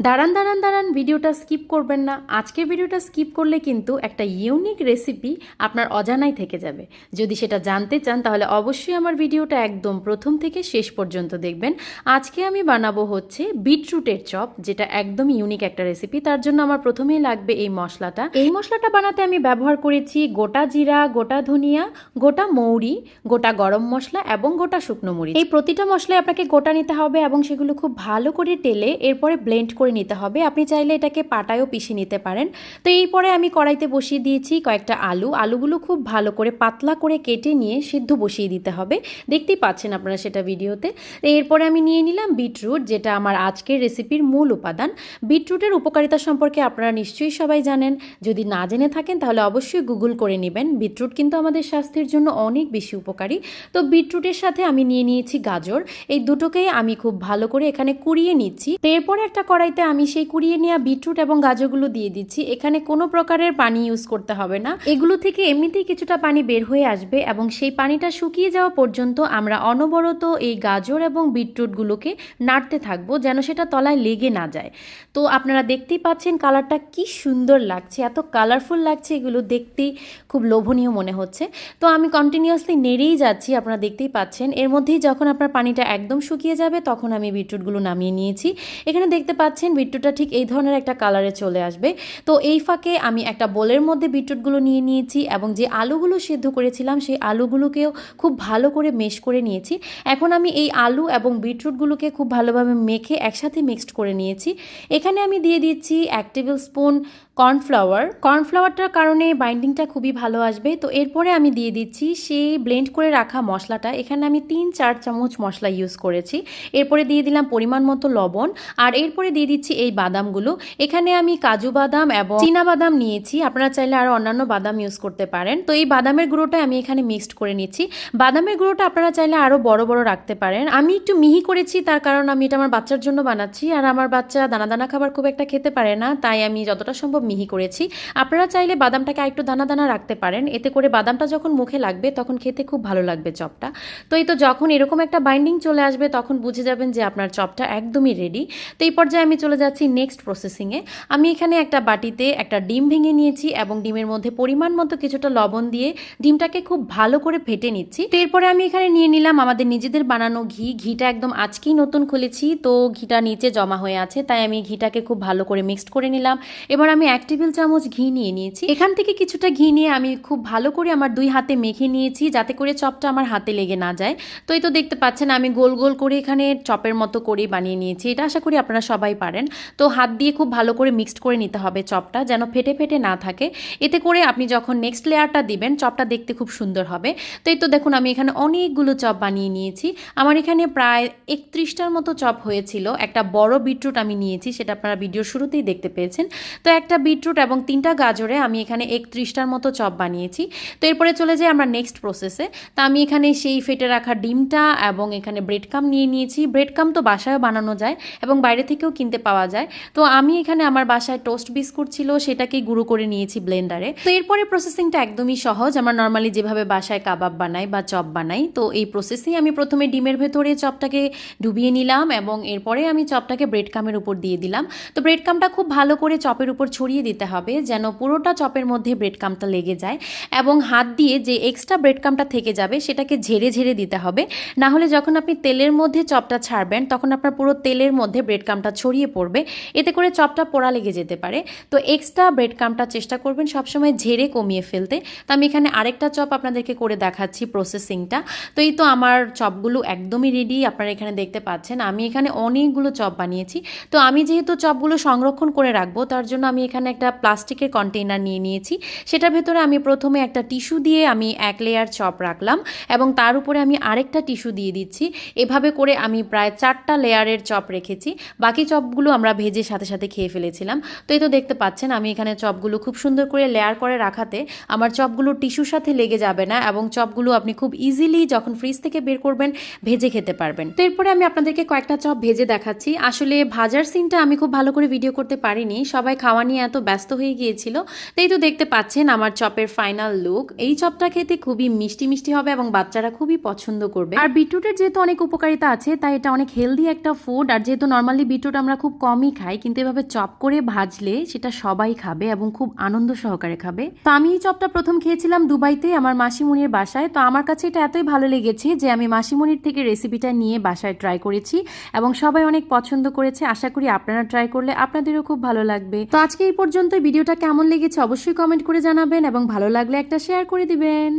দাঁড়ান দাঁড়ান দাঁড়ান, ভিডিওটা স্কিপ করবেন না। আজকের ভিডিওটা স্কিপ করলে কিন্তু একটা ইউনিক রেসিপি আপনার অজানাই থেকে যাবে। যদি সেটা জানতে চান তাহলে অবশ্যই আমার ভিডিওটা একদম প্রথম থেকে শেষ পর্যন্ত দেখবেন। আজকে আমি বানাবো হচ্ছে বিটরুটের চপ, যেটা একদম ইউনিক একটা রেসিপি। তার জন্য আমার প্রথমেই লাগবে এই মশলাটা। এই মশলাটা বানাতে আমি ব্যবহার করেছি গোটা জিরা, গোটা ধনিয়া, গোটা মৌরি, গোটা গরম মশলা এবং গোটা শুকনো মরিচ। এই প্রতিটা মশলাই আপনাকে গোটা নিতে হবে এবং সেগুলো খুব ভালো করে টেলে এরপরে ব্লেন্ড করে নিতে হবে। আপনি চাইলে এটাকে পাটায়ও পিষে নিতে পারেন। তো এরপরে আমি কড়াইতে বসিয়ে দিয়েছি কয়েকটা আলুগুলো খুব ভালো করে পাতলা করে কেটে নিয়ে সিদ্ধ বসিয়ে দিতে হবে। দেখতেই পাচ্ছেন আপনারা সেটা ভিডিওতে। এরপরে আমি নিয়ে নিলাম বিটরুট, যেটা আমার আজকের রেসিপির মূল উপাদান। বিটরুটের উপকারিতা সম্পর্কে আপনারা নিশ্চয়ই সবাই জানেন। যদি না জেনে থাকেন তাহলে অবশ্যই গুগল করে নেবেন। বিটরুট কিন্তু আমাদের স্বাস্থ্যের জন্য অনেক বেশি উপকারী। তো বিটরুটের সাথে আমি নিয়ে নিয়েছি গাজর। এই দুটোকেই আমি খুব ভালো করে এখানে কুড়িয়ে নিচ্ছি। তো এরপরে একটা কড়াইতে আমি সেই কুড়িয়ে নেওয়া বিটরুট এবং গাজরগুলো দিয়ে দিচ্ছি। এখানে কোনো প্রকারের পানি ইউজ করতে হবে না। এগুলো থেকে এমনিতেই কিছুটা পানি বের হয়ে আসবে এবং সেই পানিটা শুকিয়ে যাওয়া পর্যন্ত আমরা অনবরত এই গাজর এবং বিটরুটগুলোকে নাড়তে থাকবো, যেন সেটা তলায় লেগে না যায়। তো আপনারা দেখতেই পাচ্ছেন কালারটা কি সুন্দর লাগছে, এত কালারফুল লাগছে, এগুলো দেখতেই খুব লোভনীয় মনে হচ্ছে। তো আমি কন্টিনিউয়াসলি নেড়েই যাচ্ছি, আপনারা দেখতেই পাচ্ছেন। এর মধ্যেই যখন আপনার পানিটা একদম শুকিয়ে যাবে তখন আমি বিটরুটগুলো নামিয়ে নিয়েছি। এখানে দেখতে পাচ্ছেন বিটরুটটা ঠিক এই ধরনের একটা কালারে চলে আসবে। তো এই ফাঁকে আমি একটা বোলের মধ্যে বিটরুটগুলো নিয়ে নিয়েছি এবং যে আলুগুলো সিদ্ধ করেছিলাম সেই আলুগুলোকেও খুব ভালো করে মেশ করে নিয়েছি। এখন আমি এই আলু এবং বিটরুটগুলোকে খুব ভালোভাবে মেখে একসাথে মিক্সড করে নিয়েছি। এখানে আমি দিয়ে দিচ্ছি 1 টেবিল স্পুন কর্নফ্লাওয়ারটার কারণে বাইন্ডিংটা খুবই ভালো আসবে। তো এরপরে আমি দিয়ে দিচ্ছি সেই ব্লেন্ড করে রাখা মশলাটা। এখানে আমি 3-4 চামচ মশলা ইউজ করেছি। এরপরে দিয়ে দিলাম পরিমাণ মতো লবণ, আর এরপরে দিয়ে দিচ্ছি এই বাদামগুলো। এখানে আমি কাজু বাদাম এবং চীনা বাদাম নিয়েছি, আপনারা চাইলে আরও অন্যান্য বাদাম ইউজ করতে পারেন। তো এই বাদামের গুঁড়োটা আমি এখানে মিক্সড করে নিচ্ছি। বাদামের গুঁড়োটা আপনারা চাইলে আরও বড় বড় রাখতে পারেন। আমি একটু মিহি করেছি, তার কারণ আমি এটা আমার বাচ্চার জন্য বানাচ্ছি, আর আমার বাচ্চা দানা দানা খাবার খুব একটা খেতে পারে না, তাই আমি যতটা সম্ভব মিহি করেছি। আপনারা চাইলে বাদামটাকে আরেকটু দানা দানা রাখতে পারেন, এতে করে বাদামটা যখন মুখে লাগবে তখন খেতে খুব ভালো লাগবে চপটা। তো এই তো যখন এরকম একটা বাইন্ডিং চলে আসবে তখন বুঝে যাবেন যে আপনার চপটা একদমই রেডি। তো এই পর্যায়ে আমি চলে যাচ্ছি নেক্সট প্রসেসিংয়ে। আমি এখানে একটা বাটিতে একটা ডিম ভেঙে নিয়েছি এবং ডিমের মধ্যে পরিমাণ মতো কিছুটা লবণ দিয়ে ডিমটাকে খুব ভালো করে ফেটে নিচ্ছি। তো এরপরে আমি এখানে নিয়ে নিলাম আমাদের নিজেদের বানানো ঘিটা একদম আজকেই নতুন খুলেছি, তো ঘিটা নিচে জমা হয়ে আছে, তাই আমি ঘিটাকে খুব ভালো করে মিক্সড করে নিলাম। এবার আমি 1 টেবিল চামচ ঘি নিয়ে নিয়েছি। এখান থেকে কিছুটা ঘি নিয়ে আমি খুব ভালো করে আমার 2 হাতে মেখে নিয়েছি, যাতে করে চপটা আমার হাতে লেগে না যায়। তো এই তো দেখতে পাচ্ছেন আমি গোল গোল করে এখানে চপের মতো করে বানিয়ে নিয়েছি। এটা আশা করি আপনারা সবাই পারেন। তো হাত দিয়ে খুব ভালো করে মিক্সড করে নিতে হবে চপটা, যেন ফেটে ফেটে না থাকে। এতে করে আপনি যখন নেক্সট লেয়ারটা দিবেন চপটা দেখতে খুব সুন্দর হবে। তো এই তো দেখুন আমি এখানে অনেকগুলো চপ বানিয়ে নিয়েছি। আমার এখানে প্রায় 31টার মতো চপ হয়েছিল। একটা বড় বিটরুট আমি নিয়েছি, সেটা আপনারা ভিডিওর শুরুতেই দেখতে পেয়েছেন। তো একটা বিটরুট এবং 3টা গাজরে আমি এখানে 31টার মতো চপ বানিয়েছি। তো এরপরে চলে যাই আমরা নেক্সট প্রসেসে। তা আমি এখানে সেই ফেটে রাখা ডিমটা এবং এখানে ব্রেড কাম নিয়ে নিয়েছি। ব্রেড কাম তো বাসায়ও বানানো যায় এবং বাইরে থেকেও কিনতে পাওয়া যায়। তো আমি এখানে আমার বাসায় টোস্ট বিস্কুট ছিল, সেটাকেই গুঁড়ো করে নিয়েছি ব্লেন্ডারে। তো এরপরে প্রসেসিংটা একদমই সহজ, আমরা নর্মালি যেভাবে বাসায় কাবাব বানাই বা চপ বানাই। তো এই প্রসেসেই আমি প্রথমে ডিমের ভেতরে চপটাকে ডুবিয়ে নিলাম এবং এরপরে আমি চপটাকে ব্রেড কামের উপর দিয়ে দিলাম। তো ব্রেড কামটা খুব ভালো করে চপের উপর ছড়িয়ে দিতে হবে, যেন পুরোটা চপের মধ্যে ব্রেড কামটা লেগে যায়, এবং হাত দিয়ে যে এক্সট্রা ব্রেড কামটা থেকে যাবে সেটাকে ঝেড়ে ঝেড়ে দিতে হবে। না হলে যখন আপনি তেলের মধ্যে চপটা ছাড়বেন তখন আপনার পুরো তেলের মধ্যে ব্রেড কামটা ছড়িয়ে পড়বে, এতে করে চপটা পোড়া লেগে যেতে পারে। তো এক্সট্রা ব্রেড কামটা চেষ্টা করবেন সবসময় ঝেড়ে কমিয়ে ফেলতে। তো আমি এখানে আরেকটা চপ আপনাদেরকে করে দেখাচ্ছি প্রসেসিংটা। তো এই তো আমার চপগুলো একদমই রেডি, আপনারা এখানে দেখতে পাচ্ছেন। আমি এখানে অনেকগুলো চপ বানিয়েছি। তো আমি যেহেতু চপগুলো সংরক্ষণ করে রাখবো তার জন্য আমি এখানে একটা প্লাস্টিকের কন্টেইনার নিয়ে নিয়েছি। সেটার ভেতরে আমি প্রথমে একটা টিস্যু দিয়ে আমি 1 লেয়ার চপ রাখলাম এবং তার উপরে আমি আরেকটা টিস্যু দিয়ে দিচ্ছি। এভাবে করে আমি প্রায় 4টা লেয়ারের চপ রেখেছি। বাকি চপগুলো আমরা ভেজে সাথে সাথে খেয়ে ফেলেছিলাম। তো এই তো দেখতে পাচ্ছেন আমি এখানে চপগুলো খুব সুন্দর করে লেয়ার করে রাখাতে আমার চপগুলো টিস্যুর সাথে লেগে যাবে না এবং চপগুলো আপনি খুব ইজিলি যখন ফ্রিজ থেকে বের করবেন ভেজে খেতে পারবেন। তো এরপরে আমি আপনাদেরকে কয়েকটা চপ ভেজে দেখাচ্ছি। আসলে ভাজার সিনটা আমি খুব ভালো করে ভিডিও করতে পারিনি, সবাই খাওয়া নিয়ে এত ব্যস্ত হয়ে গিয়েছিল। তাই তো দেখতে পাচ্ছেন আমার চপের ফাইনাল লুক। এই চপটা খেতে খুবই মিষ্টি মিষ্টি হবে এবং বাচ্চারা খুবই পছন্দ করবে। আর বিটরুটের যেহেতু অনেক উপকারিতা আছে তাই এটা অনেক হেলদি একটা ফুড। আর যেহেতু নর্মালি বিটরুট আমরা খুব কমই খায়, কিন্তু এভাবে চপ করে ভাজলে সেটা সবাই খাবে এবং খুব আনন্দ সহকারে খাবে। তো আমি এই চপটা প্রথম খেয়েছিলাম দুবাইতে আমার মাসিমণির বাসায়। তো আমার কাছে এটা এতই ভালো লেগেছে যে আমি মাসিমণির থেকে রেসিপিটা নিয়ে বাসায় ট্রাই করেছি এবং সবাই অনেক পছন্দ করেছে। আশা করি আপনারা ট্রাই করলে আপনাদেরও খুব ভালো লাগবে। তো আজকে এই পর্যন্ত। ভিডিওটা কেমন লেগেছে অবশ্যই কমেন্ট করে জানাবেন এবং ভালো লাগলে একটা শেয়ার করে দিবেন।